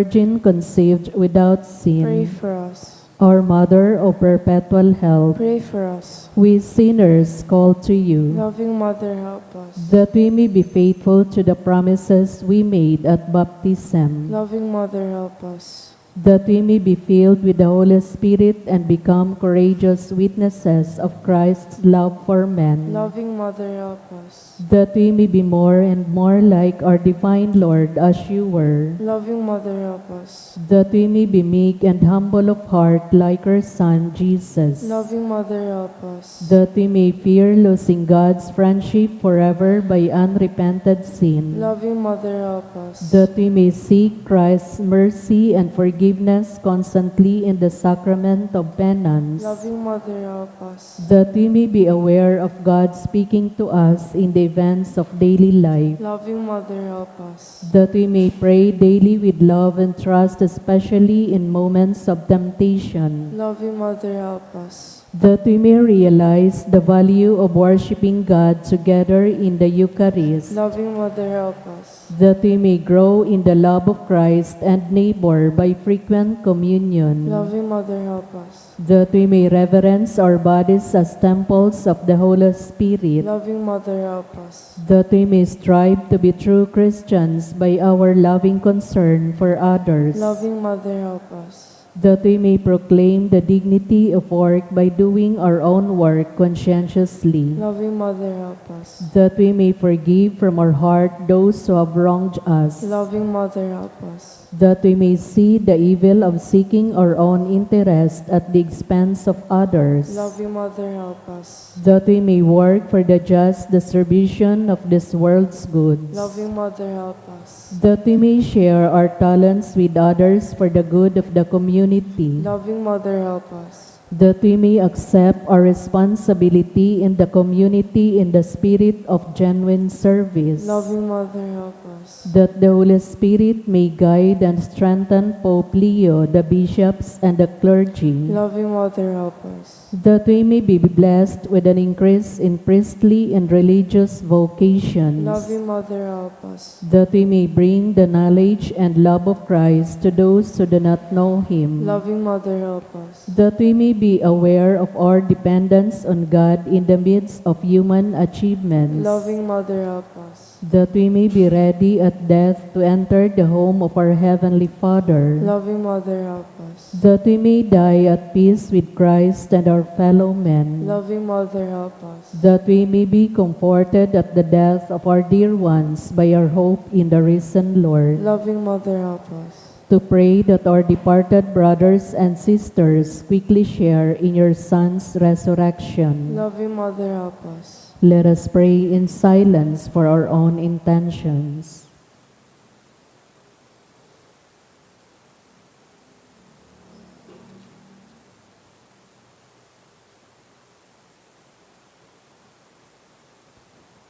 Virgin conceived without Pray sin, for us. our Mother of perpetual help, Pray for us. we sinners call to you, Loving Mother, help us. that we may be faithful to the promises we made at baptism, Loving Mother, help us. that we may be filled with the Holy Spirit and become courageous witnesses of Christ's love for men, Loving Mother, help us. that we may be more and more like our divine Lord as you were, Loving Mother, help us. that we may be meek and humble of heart like our Son Jesus, Loving Mother, help us. that we may fear losing God's friendship forever by unrepented sin, Loving Mother, help us. that we may seek Christ's mercy and forgiveness constantly in the sacrament of penance, Loving Mother, help us. that we may be aware of God speaking to us in the events of daily life, Loving Mother, help us. that we may pray daily with love and trust, especially in moments of temptation, Loving Mother, help us. that we may realize the value of worshiping God together in the Eucharist, Loving Mother, help us. that we may grow in the love of Christ and neighbor by frequent communion, Loving Mother, help us. that we may reverence our bodies as temples of the Holy Spirit, Loving Mother, help us. that we may strive to be true Christians by our loving concern for others, Loving Mother, help us. that we may proclaim the dignity of work by doing our own work conscientiously, Loving Mother, help us. that we may forgive from our heart those who have wronged us, Loving Mother, help us. that we may see the evil of seeking our own interest at the expense of others, Loving Mother, help us. that we may work for the just distribution of this world's goods, Loving Mother, help us. that we may share our talents with others for the good of the community, Loving Mother, help us. that we may accept our responsibility in the community in the spirit of genuine service, Loving Mother, help us. that the Holy Spirit may guide and strengthen Pope Leo, the bishops, and the clergy, Loving Mother, help us. that we may be blessed with an increase in priestly and religious vocations, Loving Mother, help us. that we may bring the knowledge and love of Christ to those who do not know Him, Loving Mother, help us. that we may be aware of our dependence on God in the midst of human achievements, Loving Mother, help us. that we may be ready at death to enter the home of our Heavenly Father, Loving Mother, help us. that we may die at peace with Christ and our fellow men, Loving Mother, help us. that we may be comforted at the death of our dear ones by our hope in the risen Lord, Loving Mother, help us. to pray that our departed brothers and sisters quickly share in your Son's resurrection. Loving Mother, help us. Let us pray in silence for our own intentions.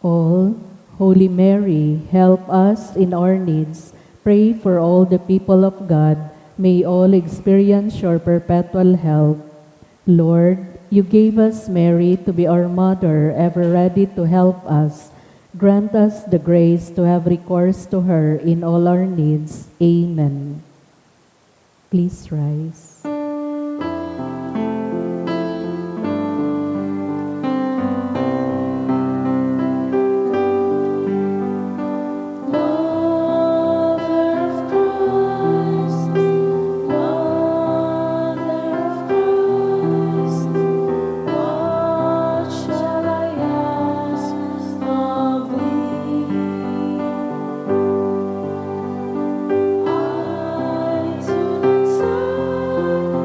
All, Holy Mary, help us in our needs. Pray for all the people of God. May all experience your perpetual help. Lord, you gave us Mary to be our mother, ever ready to help us. Grant us the grace to have recourse to her in all our needs. Amen. Please rise. I do not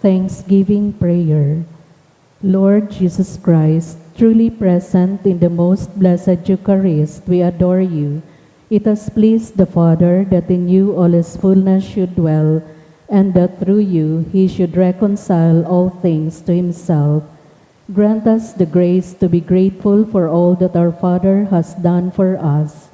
Thanksgiving Prayer. Lord Jesus Christ, truly present in the most blessed Eucharist, we adore you. It has pleased the Father that in you all his fullness should dwell, and that through you he should reconcile all things to himself. Grant us the grace to be grateful for all that our Father has done for us.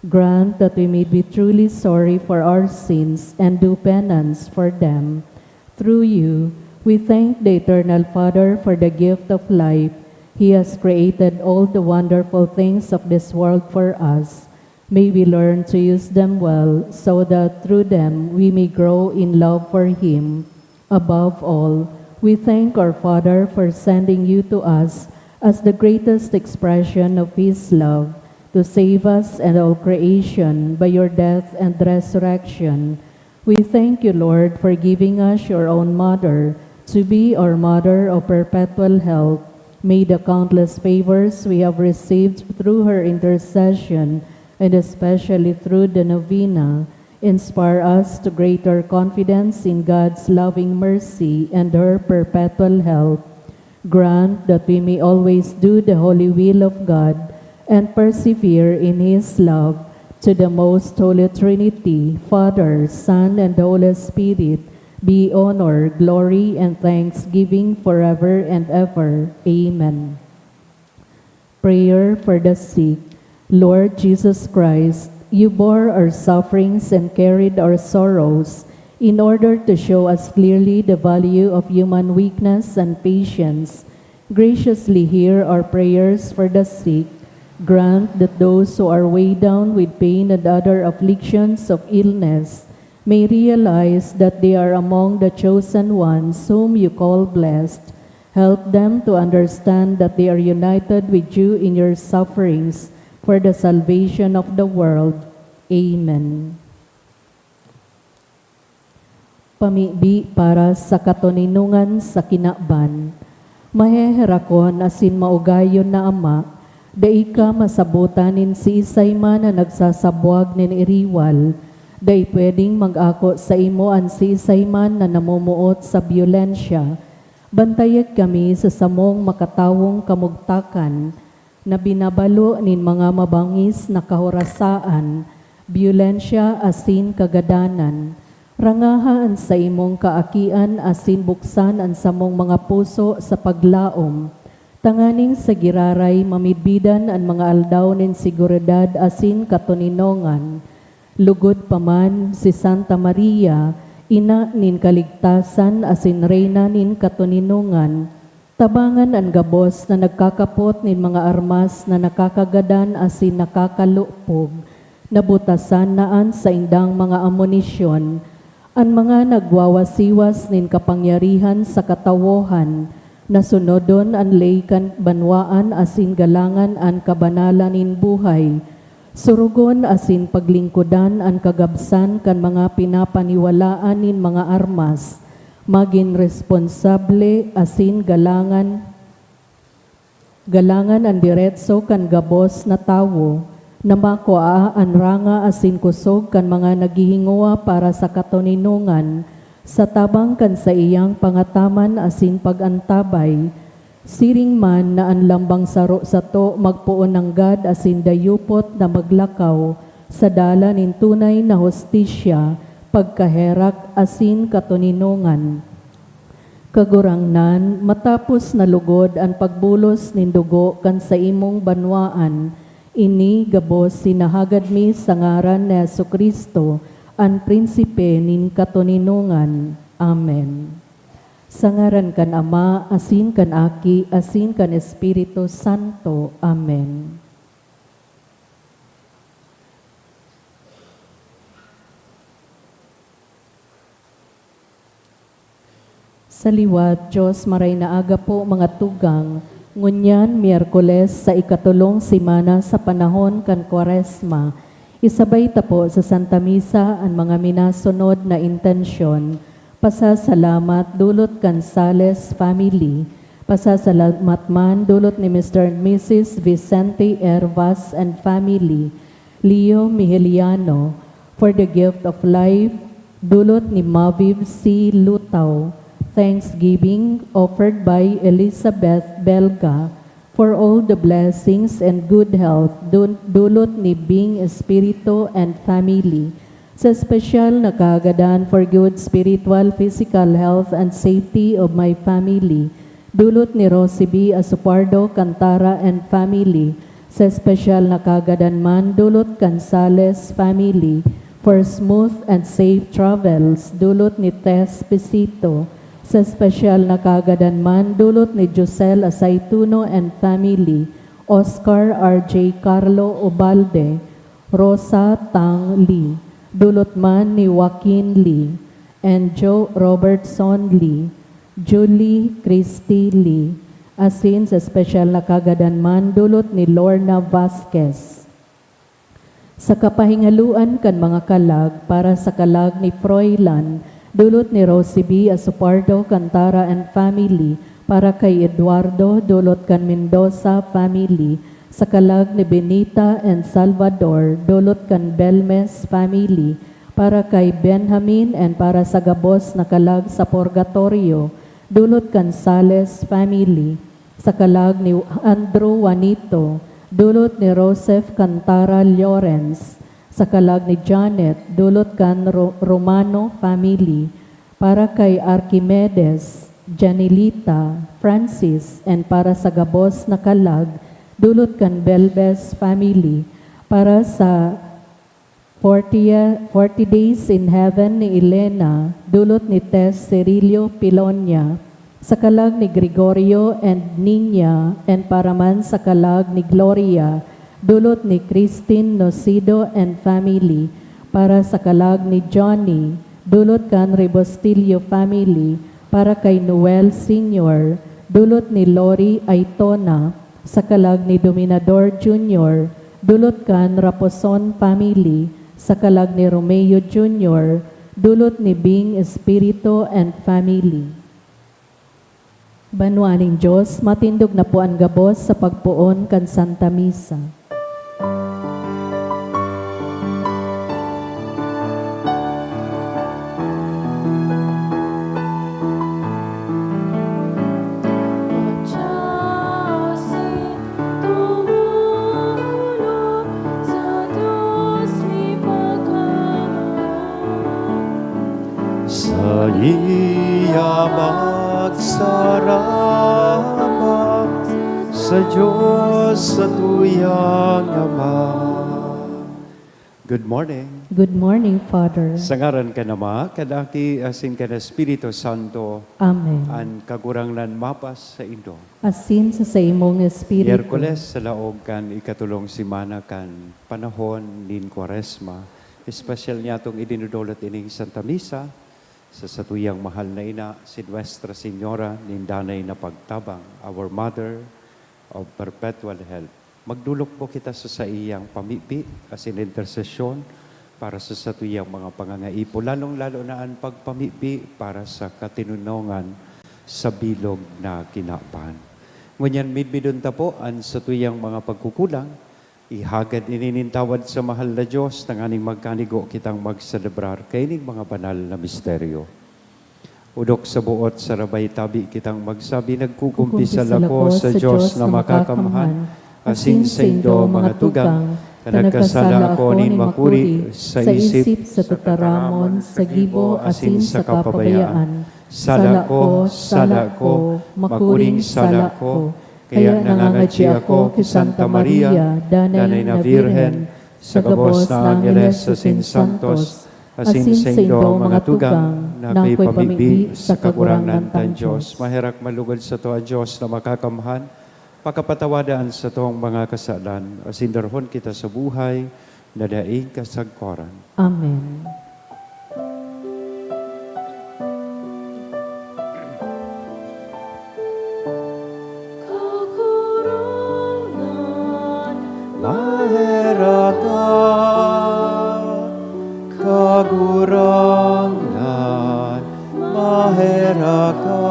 Grant that we may be truly sorry for our sins and do penance for them. Through you, we thank the Eternal Father for the gift of life. He has created all the wonderful things of this world for us. May we learn to use them well, so that through them we may grow in love for Him. Above all, we thank our Father for sending you to us as the greatest expression of His love, to save us and all creation by your death and resurrection. We thank you, Lord, for giving us your own Mother, to be our Mother of perpetual help. May the countless favors we have received through her intercession, and especially through the novena, inspire us to greater confidence in God's loving mercy and her perpetual help. Grant that we may always do the holy will of God and persevere in His love. To the most holy Trinity, Father, Son, and Holy Spirit, be honor, glory, and thanksgiving forever and ever. Amen. Prayer for the sick. Lord Jesus Christ, you bore our sufferings and carried our sorrows in order to show us clearly the value of human weakness and patience. Graciously hear our prayers for the sick. Grant that those who are weighed down with pain and other afflictions of illness may realize that they are among the chosen ones whom you call blessed. Help them to understand that they are united with you in your sufferings for the salvation of the world. Amen. Pamibi para sa katuninungan sa kinaban. Maheherakon asin maugayon na Ama, dai ka masabutanin si isay man na nagsasabwag nin iriwal, dai pwedeng mag-ako sa imo an si isay man na namumuot sa biolensya. Bantayag kami sa samong makatawong kamugtakan, na binabalo nin mga mabangis na kahorasaan, biolensya asin kagadanan. Rangahaan sa imong kaakian asin buksan ang samong mga puso sa paglaom. Tanganing sa giraray mamidbidan ang mga aldaw nin seguridad asin katuninongan. Lugod paman si Santa Maria, ina nin kaligtasan asin reyna nin katuninongan. Tabangan ang gabos na nagkakapot nin mga armas na nakakagadan asin nakakalupog. Nabutasan naan sa indang mga amunisyon. Ang mga nagwawasiwas nin kapangyarihan sa katawohan, nasunodon ang laykan banwaan asin galangan ang kabanalan nin buhay. Surugon asin paglingkudan ang kagabsan kan mga pinapaniwalaan nin mga armas. Maging responsable asin galangan ang diretso kan gabos na tawo, na makuha ang ranga asin kusog kan mga naghihinguwa para sa katuninungan, sa tabang kan sa iyang pangataman asin pagantabay. Siring man na ang lambang saro sa to magpuon ng God asin dayupot na maglakaw, sa dala nin tunay na hostisya, pagkaherak asin katuninungan. Kagurangnan, matapos na lugod ang pagbulos nin dugo kan sa imong banwaan, ini gabos sinahagad mi sa ngaran ni Jesucristo, ang prinsipe nin katuninungan. Amen. Sa ngaran kan Ama, asin kan Aki, asin kan Espiritu Santo. Amen. Sa liwat, Diyos maray na aga po mga tugang, ngunyan Miyerkules sa ikatulong simana sa panahon kan Kwaresma, isabay tapo sa Santa Misa ang mga minasunod na intensyon. Pasasalamat dulot kan Sales family, pasasalamat man dulot ni Mr. and Mrs. Vicente Hervas and family, Leo Miheliano, for the gift of life, dulot ni Maviv C. Lutaw, Thanksgiving offered by Elizabeth Belga for all the blessings and good health dulot ni Bing Espiritu and family. Sa espesyal na kaagadan for good spiritual, physical health and safety of my family, dulot ni Rosie B. Asupardo, Cantara and family. Sa espesyal na kaagadan man, dulot Cansales family. For smooth and safe travels, dulot ni Tess Pesito. Sa espesyal na kaagadan man, dulot ni Josel Asaituno and family. Oscar R.J. Carlo Obalde. Rosa Tang Lee. Dulot man ni Joaquin Lee. And Joe Robertson Lee. Julie Christy Lee. Asin sa espesyal na kaagadan man, dulot ni Lorna Vasquez. Sa kapahingaluan kan mga kalag, para sa kalag ni Froilan, dulot ni Rosie B. Asupardo, Cantara and family. Para kay Eduardo, dulot kan Mendoza family. Sa kalag ni Benita and Salvador, dulot kan Belmes family. Para kay Benjamin and para sa gabos na kalag sa Purgatorio, dulot kan Sales family. Sa kalag ni Andrew Juanito, dulot ni Joseph Cantara Llorens. Sa kalag ni Janet, dulot kan Romano family. Para kay Archimedes, Janilita, Francis, and para sa gabos na kalag, dulot kan Belbes family. Para sa 40 Days in Heaven ni Elena, dulot ni Tess Cirilio Pilonia. Sa kalag ni Gregorio and Nina, and para man sa kalag ni Gloria, dulot ni Christine Nocido and family. Para sa kalag ni Johnny, dulot kan Rebostillo family. Para kay Noel Sr., dulot ni Lori Aitona. Sa kalag ni Dominador Jr., dulot kan Raposon family. Sa kalag ni Romeo Jr., dulot ni Bing Espiritu and family. Banwaning Diyos, matindog na po ang gabos sa pagpuon kan Santa Misa. Sa iya magsarama sa Diyos sa tuyang Ama. Good morning. Good morning, Father. Sa ngaran ka nama, kadaki asin ka na Espiritu Santo, Amen. an kaguranglan mapas sa Indo. Asin sa imong Espiritu. Miyerkules sa laog kan ikatulong simana kan panahon nin Kwaresma. Espesyal niya itong idinudulot ining Santa Misa sa satuyang mahal na ina, si Nuestra Señora nindanay na pagtabang, our Mother of Perpetual Help. Magdulok po kita sa iyang pamipi as in intercession para sa satuyang mga pangangaipo, lalong-lalo na ang pagpamipi para sa katinunongan sa bilog na kinapan. Ngunyan midbidon ta po ang satuyang mga pagkukulang, ihagad ininintawad sa mahal na Diyos ng aning magkanigo kitang magselebrar kaining mga banal na misteryo. Udok sa buot sa rabay tabi kitang magsabi, nagkukumpisal ako sa Diyos na makakamhan, asin sa Indo mga tugang, na nagkasala ako nin makuri sa isip, sa tataramon, sa gibo, asin sa kapabayaan. Sala ko, makuring sala ko, kaya nangangatsi ako kay Santa Maria, Danay na Virhen, sa gabos na Angeles sa Santos, asin sa Indo mga tugang, na kay pamigbi sa kakurangan tan Diyos. Mahirak malugod sa to a Diyos na makakamhan, pakapatawadaan sa toong mga kasalan, asin darhon kita sa buhay, na daig kasagkoran. Amen. Kagurangan, maherakan.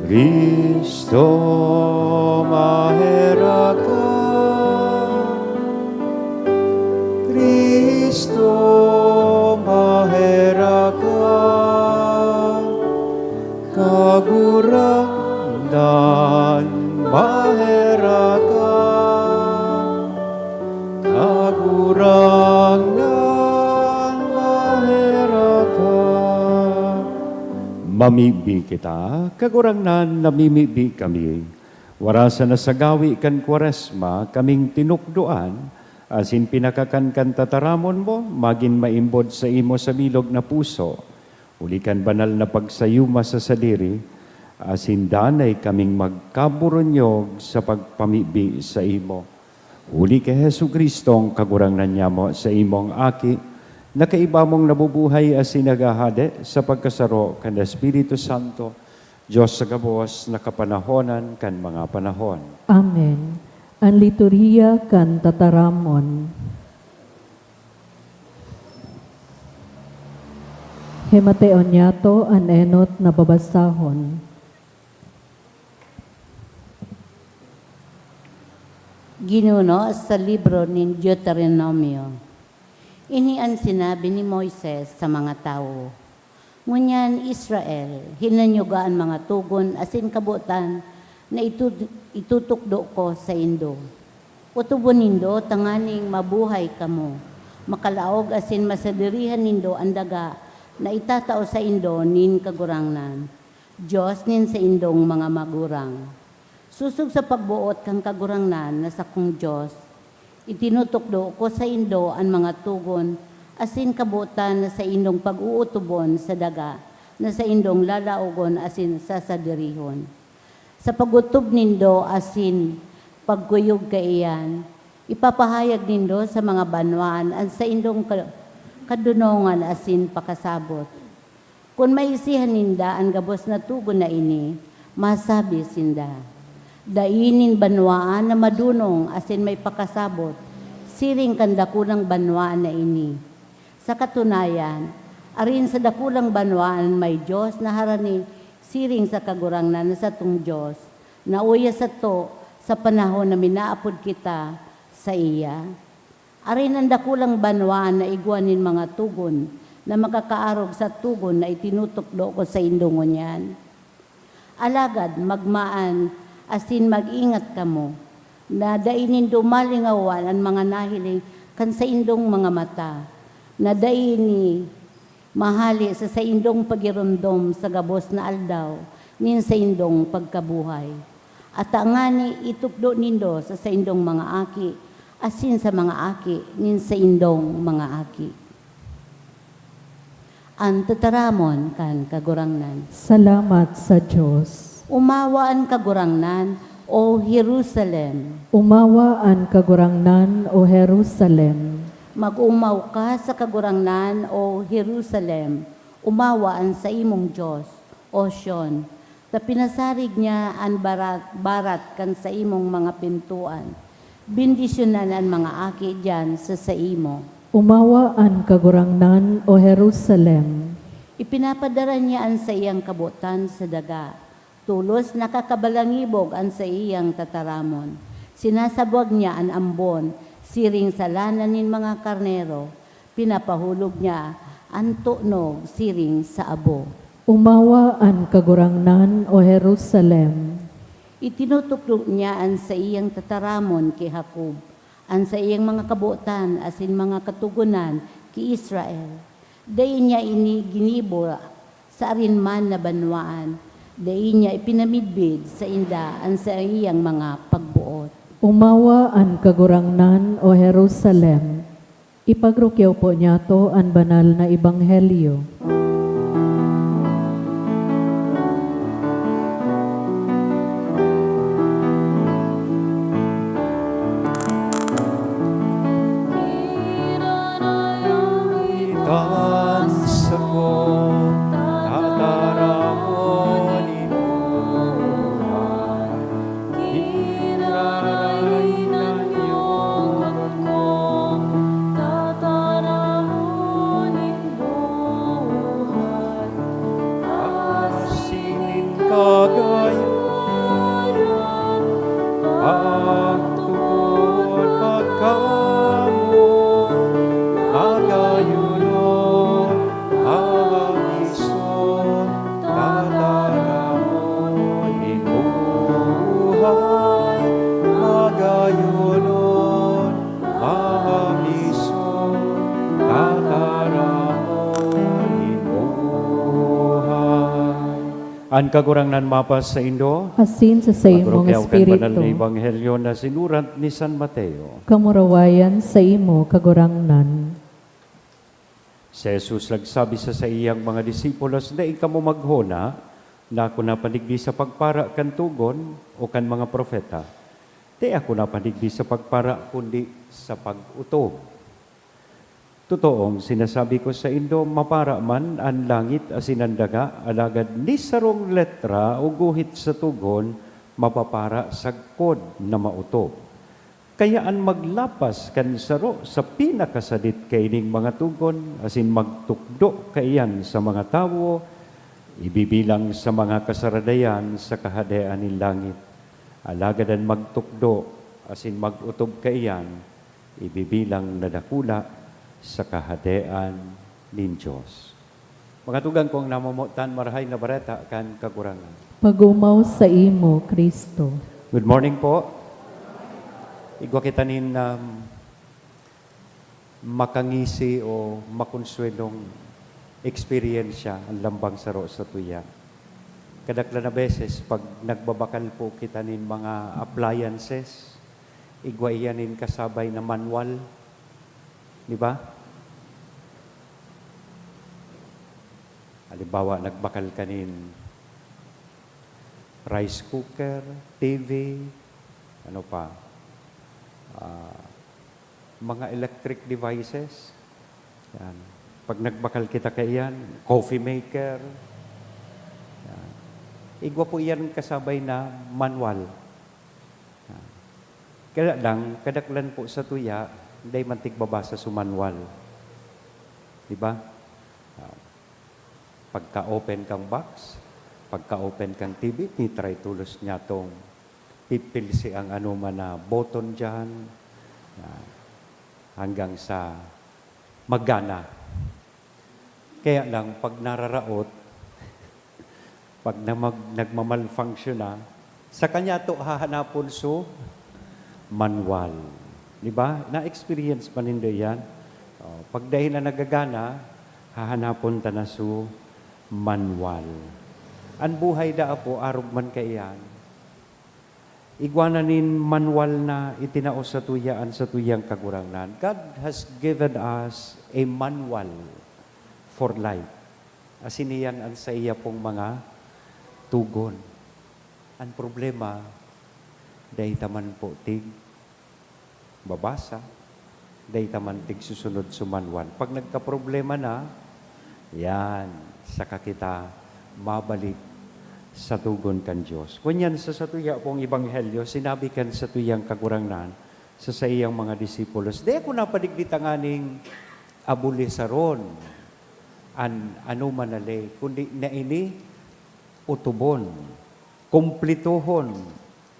Kristo, maherakan. Kristo, maherakan. Mamibi kita, kagurangnan namimibi kami. Warasa na sagawi kan Kwaresma, kaming tinukduan, asin pinakakan kan tataramon mo, magin maimbod sa imo sa bilog na puso. Ulikan banal na pagsayuma sa sadiri, asin danay kaming magkaburonyog sa pagpamibi sa imo. Uli kay Hesu Kristong kagurangnan niya mo sa imong aki, nakaiba mong nabubuhay asin nagahade sa pagkasaro kan Espiritu Santo, Diyos sa gabos na kapanahonan kan mga panahon. Amen. Ang liturhiya kan tataramon. Himateon niyato an enot na babasahon. Ginuno sa libro ni Deuteronomio. Ini ang sinabi ni Moises sa mga tao. Ngunyan Israel, hinanyugaan mga tugon asin kabutan na itutukdo ko sa indo. Utubon nindo tanganing mabuhay kamo. Makalaog asin masadirihan nindo ang daga na itatao sa indo nin kagurangnan. Diyos nin sa indong mga magurang. Susog sa pagbuot kang kagurangnan na sa kong Diyos, itinutukdo ko sa indo ang mga tugon, asin kabutan na sa indong pag-uutubon sa daga, na sa indong lalaogon asin sasadirihon. Sa pagutob nindo asin pagkuyog kaiyan, ipapahayag nindo sa mga banwaan ang sa indong kadunongan asin pakasabot. Kung maisihan ninda ang gabos na tugon na ini, masabi sinda. Dainin banwaan na madunong asin may pakasabot, siring kan dakulang banwaan na ini. Sa katunayan, arin sa dakulang banwaan may Diyos na harani siring sa kagurangnan sa tong Diyos, na uya sa to sa panahon na minaapod kita sa iya. Arin ang dakulang banwaan na iguanin mga tugon, na makakaarog sa tugon na itinutukdo ko sa indungon yan. Alagad, magmaan, asin mag-ingat kamo, na dainin dumalingawan ang mga nahiling kan sa indong mga mata, na daini mahali sa indong pagirundom sa gabos na aldaw, nin sa indong pagkabuhay. At angani itukdo nindo sa indong mga aki, asin sa mga aki, nin sa indong mga aki. Ang tataramon kan kagurangnan. Salamat sa Diyos. Umawa ang kagurangnan, O Jerusalem. Umawa ang kagurangnan, O Jerusalem. Mag-umaw ka sa kagurangnan, O Jerusalem. Umawa ang sa imong Diyos, O Sion. Ta pinasarig niya ang barat kan sa imong mga pintuan. Bindisyonan ang mga aki diyan sa imo. Umawa ang kagurangnan, O Jerusalem. Ipinapadara niya ang sa iyang kabutan sa daga. Tulos nakakabalangibog ang sa iyang tataramon. Sinasabwag niya ang ambon, siring sa lana nin mga karnero. Pinapahulog niya ang tunog, siring sa abo. Umawa ang kagurangnan, O Jerusalem. Itinutukdo niya ang sa iyang tataramon kay Jacob, ang sa iyang mga kabutan asin mga katugunan kay Israel. Dayon niya ini ginibo sa arinman na banwaan. Dayon niya ipinamidbid sa inda ang sa iyang mga pagbuot. Umawa ang kagurangnan, O Jerusalem. Ipagrukyaw po niya to ang banal na ebanghelyo. An kagurangnan mapas sa Indo, asin sa imong banal na espiritu, Ebanghelyo na sinurat ni San Mateo. kamurawayan sa imo kagurangnan. Si Jesus nagsabi sa iyang mga disipulos, na ikaw mo maghuna, na ako na panigdi sa pagpara kan tugon o kan mga propeta. Di ako na panigdi sa pagpara, kundi sa pag-utob. Totoong sinasabi ko sa Indo, mapara man ang langit asin ang daga, alagad ni sarong letra o guhit sa tugon, mapapara sagkod na mautob. Kayaan maglapas kan saro sa pinakasadit kaining mga tugon, asin magtukdo kaiyan sa mga tawo, ibibilang sa mga kasaradayan sa kahadayaan ni langit. Alagadan magtukdo, asin magutob kaiyan, ibibilang na dakula sa kahadayaan nin Diyos. Mga tugang kong namamutan, marahay na bareta kan kakurangan. Pagumaw sa imo, Kristo. Good morning po. Igwa kita nin makangisi o makonsuelong eksperyensya ang lambang saro sa tuya. Kadakla na beses, pag nagbabakal po kita nin mga appliances, igwa iyanin kasabay na manual. Di ba? Halimbawa, nagbakal kanin rice cooker, TV, ano pa, mga electric devices. Yan. Pag nagbakal kita kayan, coffee maker. Yan. Igwa po yan kasabay na manual. Yan. Kaya lang, kadaklan po sa tuya, hindi mantik babasa sa manual. Diba? Pagka-open kang box, pagka-open kang TV, ni-try tulos niya tong pipilsi ang ano man na button dyan, hanggang sa magana. Kaya lang, pag nararaot, pag nagmamalfunction na, sa kanya to hahanapon so manual. Di ba? Na-experience pa nindo yan. Pag dahil na nagagana, hahanapon ta na su manual. Ang buhay da po, arog man kaiyan. Igwananin manual na itinaos sa tuyaan sa tuyang kagurangan. God has given us a manual for life. Asin iyan ang sa iya pong mga tugon. Ang problema, dahil taman po babasa, dahil taman susunod sa manual. Pag nagka-problema na, yan, saka kita mabalik sa tugon kan Diyos. Kunyan sa tuya pong Ebanghelyo, sinabi kan sa tuyang kagurangan, sa iyang mga disipulos, di ako napadigditanganing abulisaron, ano manali, kundi na ini utubon, kumplituhon,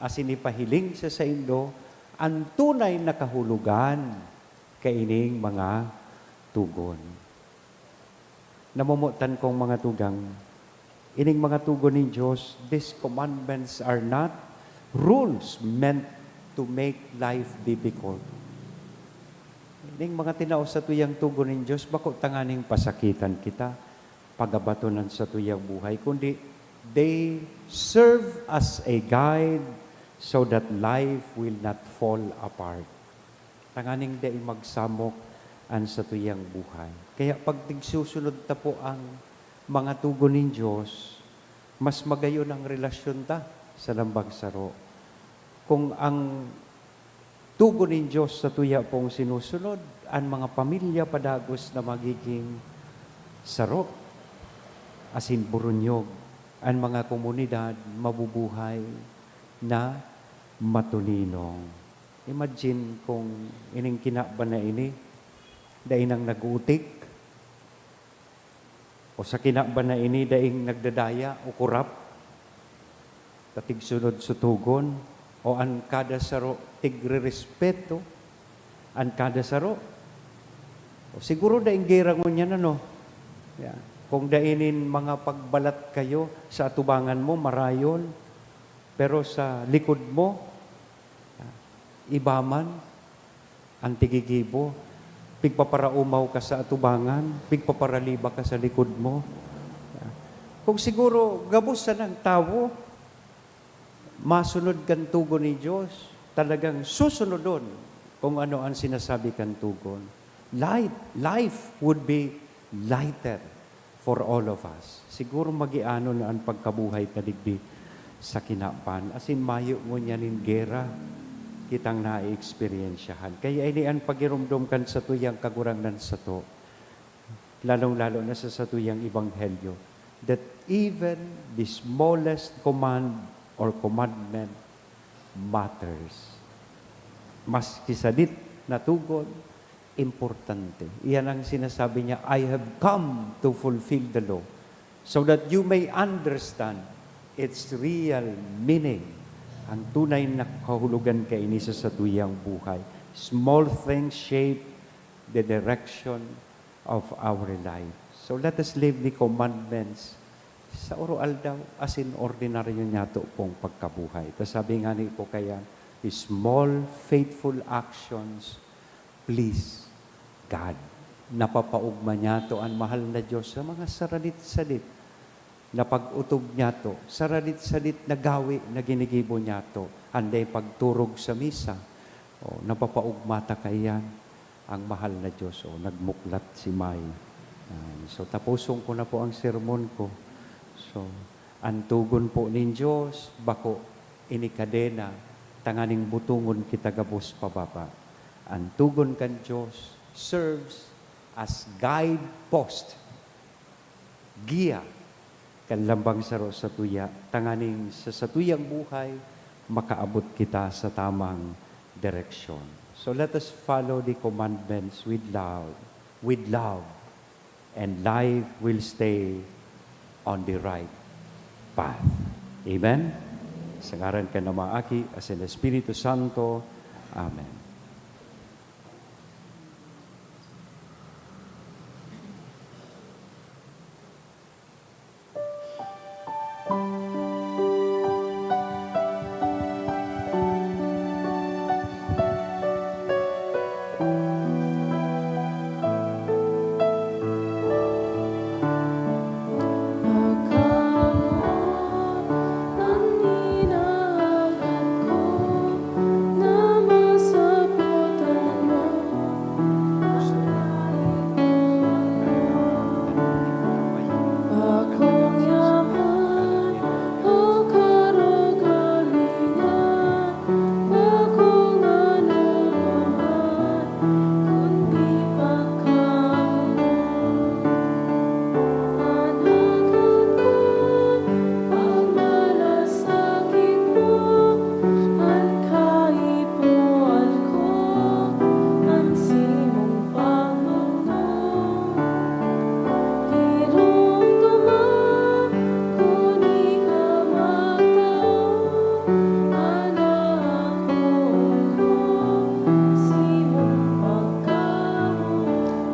asin ipahiling sa Indo, ang tunay na kahulugan kaining mga tugon. Namumutan kong mga tugang, ining mga tugon ni Diyos, these commandments are not rules meant to make life difficult. Ining mga tinaos sa tuyang tugon ni Diyos, bako tanganing pasakitan kita, pagabatonan sa tuyang buhay, kundi they serve as a guide so that life will not fall apart. Tanganing day magsamok an sa tuyang buhay. Kaya pag tigsusunod ta po ang mga tugon ng Diyos, mas magayon ang relasyon ta sa lambang saro. Kung ang tugon ng Diyos sa tuya pong sinusunod, ang mga pamilya padagos na magiging saro, asin burunyog, ang mga komunidad mabubuhay na matuninong. Imagine kung ining kinakban na ini, daing nang nagutik, o sa kinakban na ini, daing nagdadaya o kurap, tatigsunod sa tugon, o ang kada saro tigre-respeto, ang kada saro. O siguro daing girangon yan, ano? Yeah. Kung dainin mga pagbalat kayo sa atubangan mo, marayon, pero sa likod mo, ibaman, ang tigigibo, pigpaparaumaw ka sa atubangan, pigpaparaliba ka sa likod mo. Kung siguro gabusan ng tao, masunod kan tugon ni Diyos, talagang susunodon kung ano ang sinasabi kan tugon. Life would be lighter for all of us. Siguro magiano na ang pagkabuhay tadigdi sa kinapan. As in, mayo mo niya nin gera, kitang na-experiensyahan. Kaya ini ang pagirumdum kan sa tuyang kagurangnan sa to, lalong-lalo na sa tuyang ebanghelyo, that even the smallest command or commandment matters. Mas kisadit na tugon, importante. Iyan ang sinasabi niya, I have come to fulfill the law so that you may understand its real meaning. Ang tunay na kahulugan kay ini sa tuyang buhay. Small things shape the direction of our life. So let us live the commandments sa oral daw, as in ordinaryo niya to pong pagkabuhay. Tapos sabi nga ni po kaya, small faithful actions please God. Napapaugma niya to ang mahal na Diyos sa mga saradit-sadit na pag-utog niya to, saradit-sadit na gawi na ginigibo niya to, anday pagturog sa misa, o napapaugmata kayan ang mahal na Diyos, o nagmuklat si May. So tapusong ko na po ang sermon ko. So, ang tugon po nin Diyos, bako inikadena, tanganing butungon kita gabos pababa. Ang tugon kan Diyos serves as guidepost, giya, kan lambang saro sa tuya, tanganing sa tuyang buhay, makaabot kita sa tamang direksyon. So let us follow the commandments with love, and life will stay on the right path. Amen? Sa ngaran ka na maaki, as in Espiritu Santo. Amen.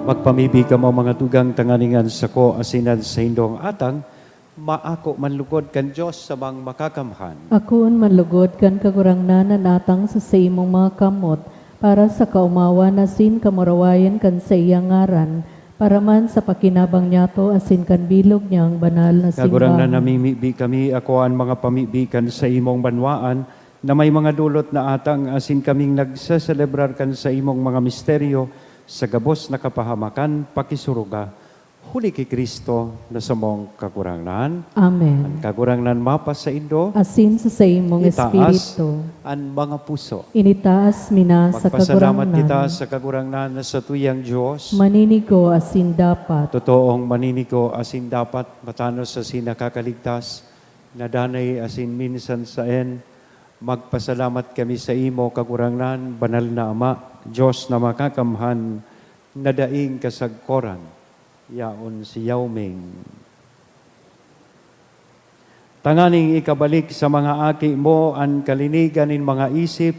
Magpamibig ka mo mga tugang tanganingan sa ko asinan sa hindong atang, maako manlugod kan Diyos sa mga makakamhan. Akoon manlugod kan kagurangnanan atang sa imong mga kamot, para sa kaumawa na sin kamurawayan kan sa iyang ngaran, para man sa pakinabang niya to asin kan bilog niyang banal na simbahan. Kagurang na namimibi kami, ako ang mga pamibikan sa imong banwaan, na may mga dulot na atang asin kaming nagsaselebrar kan sa imong mga misteryo, sa gabos na kapahamakan, pakisuruga, huli kay Kristo na sa mong kagurangnan. Amen. Ang kagurangnan mapa sa Indo, Asin sa imong itaas espiritu. ang mga puso. Initaas mina sa Magpasalamat kita kagurangnan. sa kagurangnan na sa tuyang Diyos. Maninigo asin dapat. Totoong maninigo asin dapat matanos sa sinakakaligtas, nadanay asin minsan sa magpasalamat kami sa imo kagurangnan, banal na Ama, Diyos na makakamhan, na daing kasagkoran, yaon si Yauming. Tanganing ikabalik sa mga aki mo ang kalinigan nin mga isip,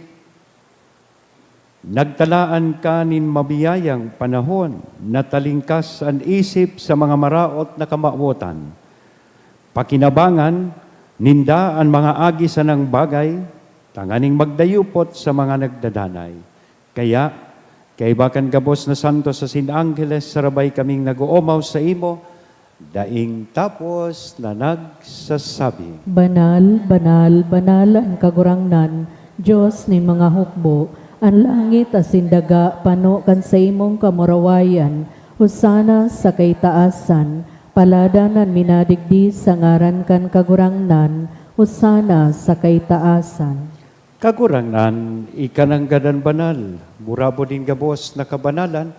nagtalaan ka nin mabiyayang panahon, natalingkas ang isip sa mga maraot na kamawotan. Pakinabangan, ninda ang mga agi sa ng bagay, tanganing magdayupot sa mga nagdadanay. Kaya, kay bakan gabos na santo sa Sin Angeles, sarabay kaming nag-uumaw sa imo, daing tapos na nagsasabi, Banal, banal, banal ang kagurangnan, Diyos ni mga hukbo, ang langit asin daga pano kan sa imong kamurawayan, husana sa kaitaasan, paladanan minadigdi sa ngaran kan kagurangnan, husana sa kaitaasan. Kagurangnan, ikananggadan banal, burabo din gabos na kabanalan,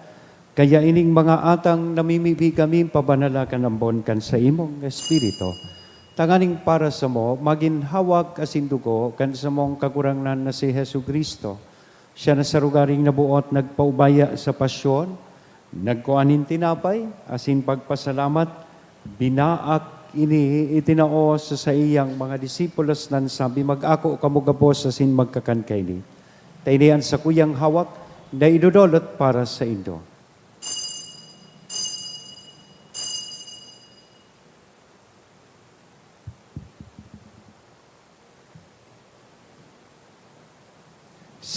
kaya ining mga atang namimibi kami pabanalakan ang bon kan sa imong espiritu. Tanganing para sa mo, maginhawag asin dugo kan sa mong kagurangnan na si Hesu Kristo. Siya na sa rugaring nabuot nagpaubaya sa pasyon, nagkuanin tinapay, asin pagpasalamat, binaak ini itinao sa iyang mga disipulos nan sabi, mag-ako kamugapos asin magkakankay ni. Tainian sa kuyang hawak na idudolot para sa Indo.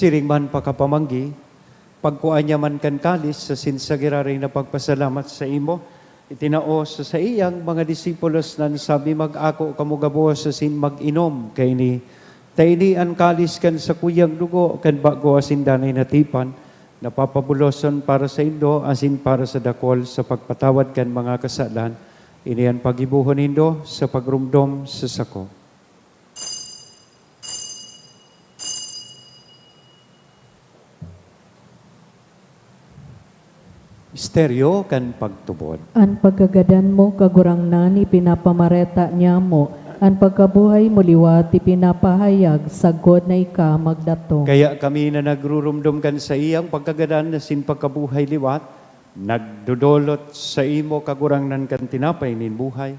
Siring man pakapamanggi, pagkuan niya man kan kalis sa sinsagiraring na pagpasalamat sa imo, itinao sa iyang mga disipulos nan sabi, mag-ako kamugabo sa sin mag-inom kay ni taini ang kalis kan sa kuyang dugo kan bago asin danay natipan, napapabuloson para sa Indo asin para sa dakol sa pagpatawad kan mga kasalan, iniyan pagibuhon Indo sa pagrumdom sa sako. Misteryo kan pagtubod. Ang pagkagadan mo kagurangnan ipinapamareta niya mo, ang pagkabuhay mo liwat ipinapahayag sagod na ika magdato. Kaya kami na nagrurumdum kan sa iyang pagkagadan na sin pagkabuhay liwat, nagdudolot sa imo kagurangnan kan tinapay nin buhay,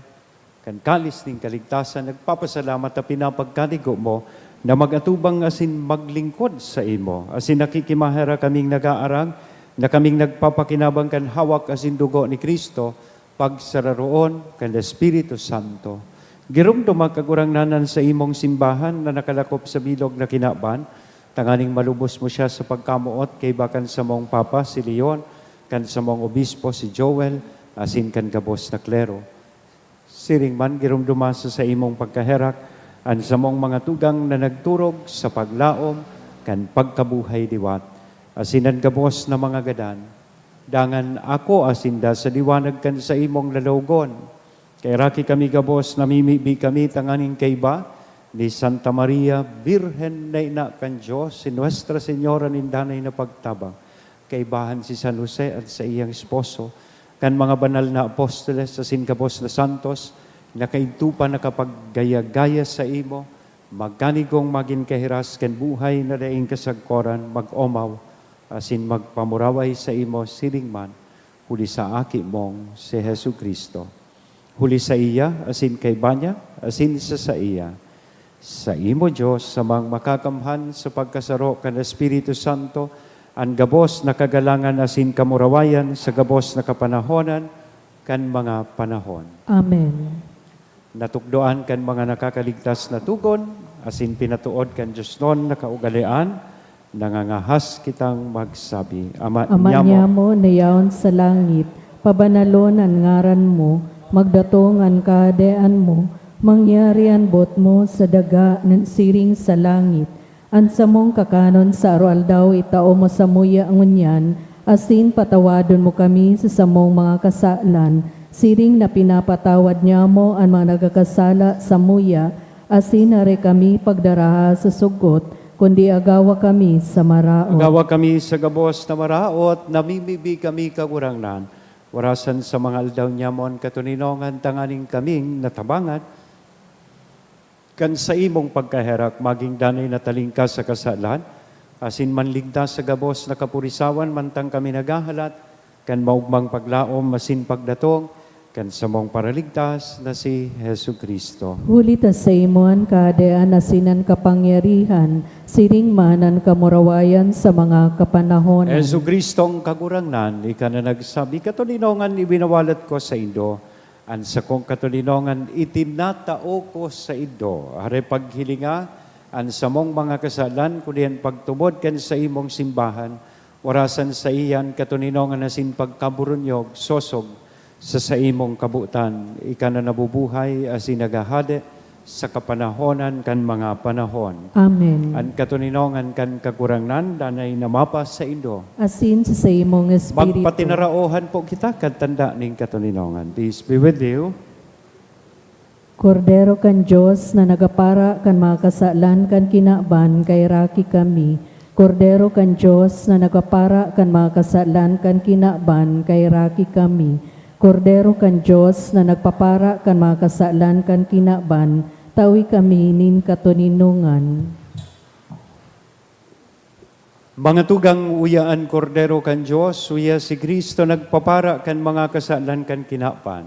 kan kalis nin kaligtasan, nagpapasalamat na pinapagkaligo mo na magatubang asin maglingkod sa imo. Asin nakikimahera kaming nag-aarang, na kaming nagpapakinabang kan hawak asin dugo ni Kristo, pagsararoon kan Espiritu Santo. Girumdum kagurangnanan sa imong simbahan na nakalakop sa bilog na kinaban, tanganing malubos mo siya sa pagkamuot kay bakan sa mong Papa si Leon, kan sa mong Obispo si Joel, asin kan gabos na klero. Siring man girumduma sa imong pagkaherak, an sa mong mga tugang na nagturog sa paglaom, kan pagkabuhay diwat. Asinan gabos na mga gadan, dangan ako asinda sa liwanag kan sa imong lalawgon. Kay raki kami gabos, namimibi kami tanganing kay ba, ni Santa Maria, Virgen na ina kan Diyos, si Nuestra Señora nindanay na pagtabang, kay bahan si San Jose at sa iyang esposo, kan mga banal na apostoles sa sinkabos na santos, na kaintupa na kapaggaya-gaya sa imo, magkanigong maging kahiras kan buhay na daing kasagkoran, mag-omaw, asin magpamuraway sa imo siring man, huli sa aki mong si Hesu Kristo. Huli sa iya, asin kay banya, asin sa iya. Sa imo Diyos, sa mga makakamhan sa pagkasaro kan Espiritu Santo, ang gabos na kagalangan asin kamurawayan sa gabos na kapanahonan kan mga panahon. Amen. Natukdoan kan mga nakakaligtas na tugon, asin pinatuod kan Diyos non na kaugalian, nangangahas kitang magsabi, Ama Niya mo nayaon sa langit, pabanalon ang ngaran mo, magdatong ang kaadaan mo, mangyari ang bot mo sa daga ng siring sa langit. Ang samong kakanon sa arualdaw itao mo sa muya ngunyan, asin patawadon mo kami sa samong mga kasalan, siring na pinapatawad niya mo ang mga nagkakasala sa muya, asin nare kami pagdaraha sa sugot, kundi agawa kami sa maraot. Agawa kami sa gabos na maraot, namimibi kami kagurangnan. Warasan sa mga aldaw nyamon katuninongan tanganing kaming natabangan. Kan sa imong pagkaherak, maging danay na talingkas sa kasalan, asin manligtas sa gabos na kapurisawan, mantang kami nagahalat, kan maugmang paglaom, masin pagdatong, kan sa mong paraligtas na si Hesu Kristo. Huli ta sa imon kaadaan asinan kapangyarihan, siring manan kamurawayan sa mga kapanahonan. Hesu Kristong kagurangnan, ika na nagsabi, katulinongan ibinawalat ko sa Indo, an sa kong katulinongan itinatao ko sa Indo. Are paghilinga, an sa mong mga kasalan, kulihan pagtubod kan sa imong simbahan, warasan sa iyan katulinongan asin pagkaburunyog, sosog, sa imong kabutan, ika na nabubuhay as inagahade sa kapanahonan kan mga panahon. Amen. An katuninongan kan kakurangnan, danay namapas sa Indo. Asin sa imong espiritu. Magpatinaraohan po kita kad tanda ning katuninongan. Peace be with you. Kordero kan Diyos na nagapara kan mga kasalan kan kinaban kay raki kami. Kordero kan Diyos na nagapara kan mga kasalan kan kinaban kay raki kami. Kordero kan Diyos na nagpapara kan mga kasalan kan kinaban, tawi kami nin katuninungan. Mga tugang uyaan kordero kan Diyos, uya si Kristo nagpapara kan mga kasalan kan kinapan.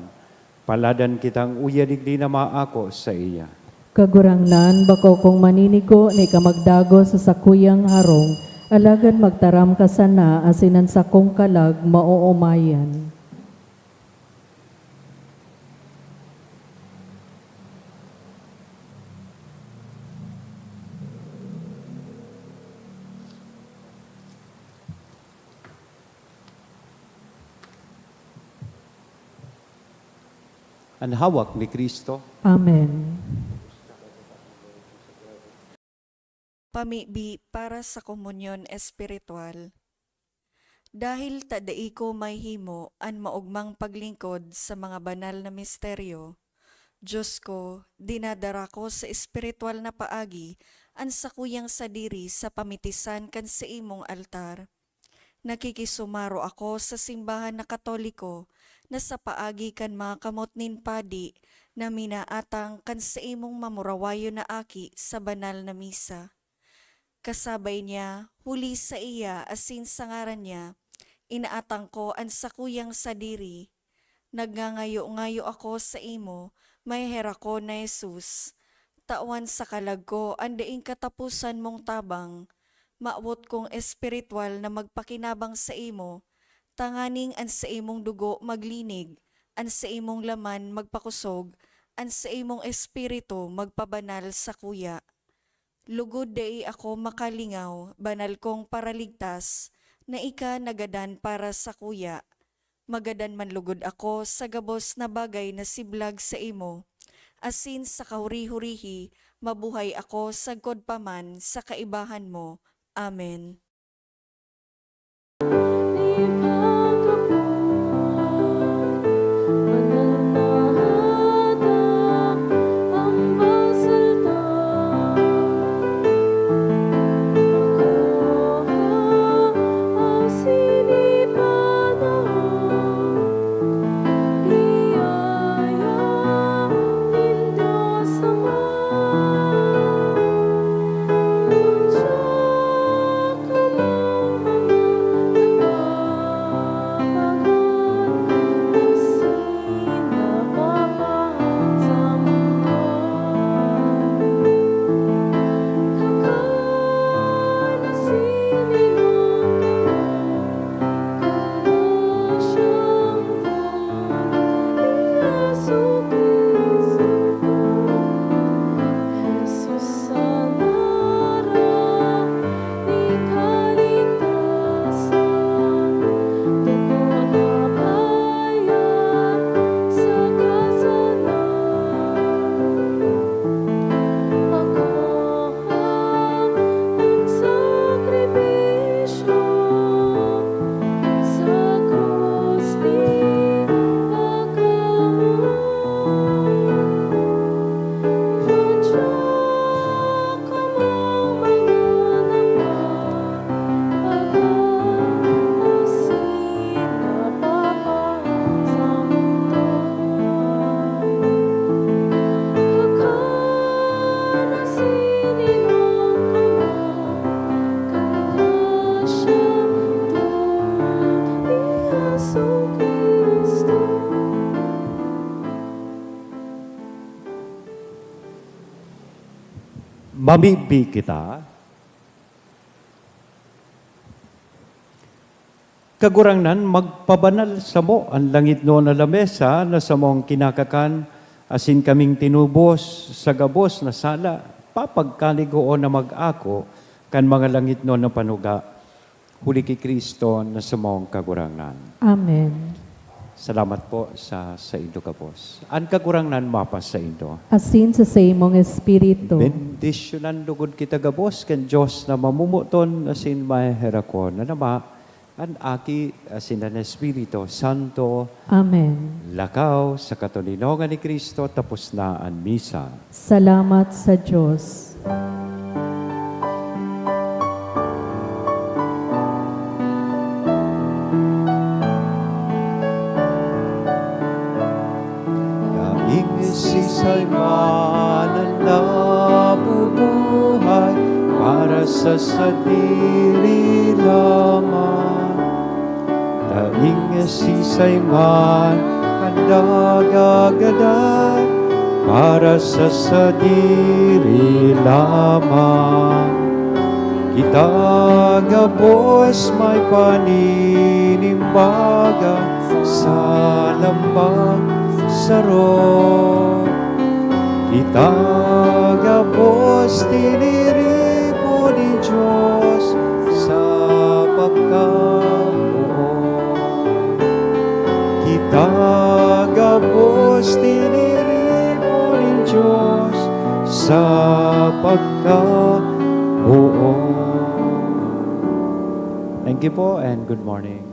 Paladan kitang uya digdi na maako sa iya. Kagurangnan, bako kong maninigo na ikamagdago sa sakuyang harong, alagad magtaram ka sana asinan sa kong kalag mauumayan. Ang hawak ni Kristo. Amen. Pamibi para sa komunyon espiritual. Dahil tadai ko may himo an maugmang paglingkod sa mga banal na misteryo, Diyos ko, dinadara ko sa espiritual na paagi an sakuyang sadiri sa pamitisan kan sa imong altar. Nakikisumaro ako sa simbahan na Katoliko na sa paagi kan mga kamot nin padi na minaatang kan sa imong mamurawayo na aki sa banal na misa. Kasabay niya, huli sa iya asin sa ngaran niya, inaatang ko ang sakuyang sadiri. Nagngangayo-ngayo ako sa imo, may hera ko na Jesus. Tawan sa kalag ko, andaing katapusan mong tabang. Maawot kong espiritual na magpakinabang sa imo, tanganing an sa imong dugo maglinig, an sa imong laman magpakusog, an sa imong espiritu magpabanal sa kuya. Lugod dai ako makalingaw, banal kong paraligtas, na ika nagadan para sa kuya. Magadan man lugod ako sa gabos na bagay na siblag sa imo. Asin sa kahuri-hurihi, mabuhay ako sa godpaman sa kaibahan mo. Amen. Mamibi kita. Kagurangnan, magpabanal sa mo ang langit no na lamesa na sa mong kinakakan, asin kaming tinubos sa gabos na sala, papagkaligoon na mag-ako, kan mga langit no na panuga, huli ki Kristo na sa mong kagurangnan. Amen. Salamat po sa indo kapos. An kagurangnan mapas sa indo. Asin sa imong espiritu. Bendisyonan lugod kita gabos ken Dios na mamumuton asin maherakon na nama an aki asin an Espiritu Santo Amen. lakaw sa katulinongan ni Kristo tapos na an misa. Salamat sa Diyos. Daing sisay man ang nabubuhay para sa sadiri lamang. Daing sisay man ang nagagadan para sa sadiri lamang. Kita gabos may paninimbagan sa lambang saro. Kita gabos tiniripo ni Diyos sa pagkabuo. Kita gabos tiniripo ni Diyos sa pagkabuo. Thank you po and good morning.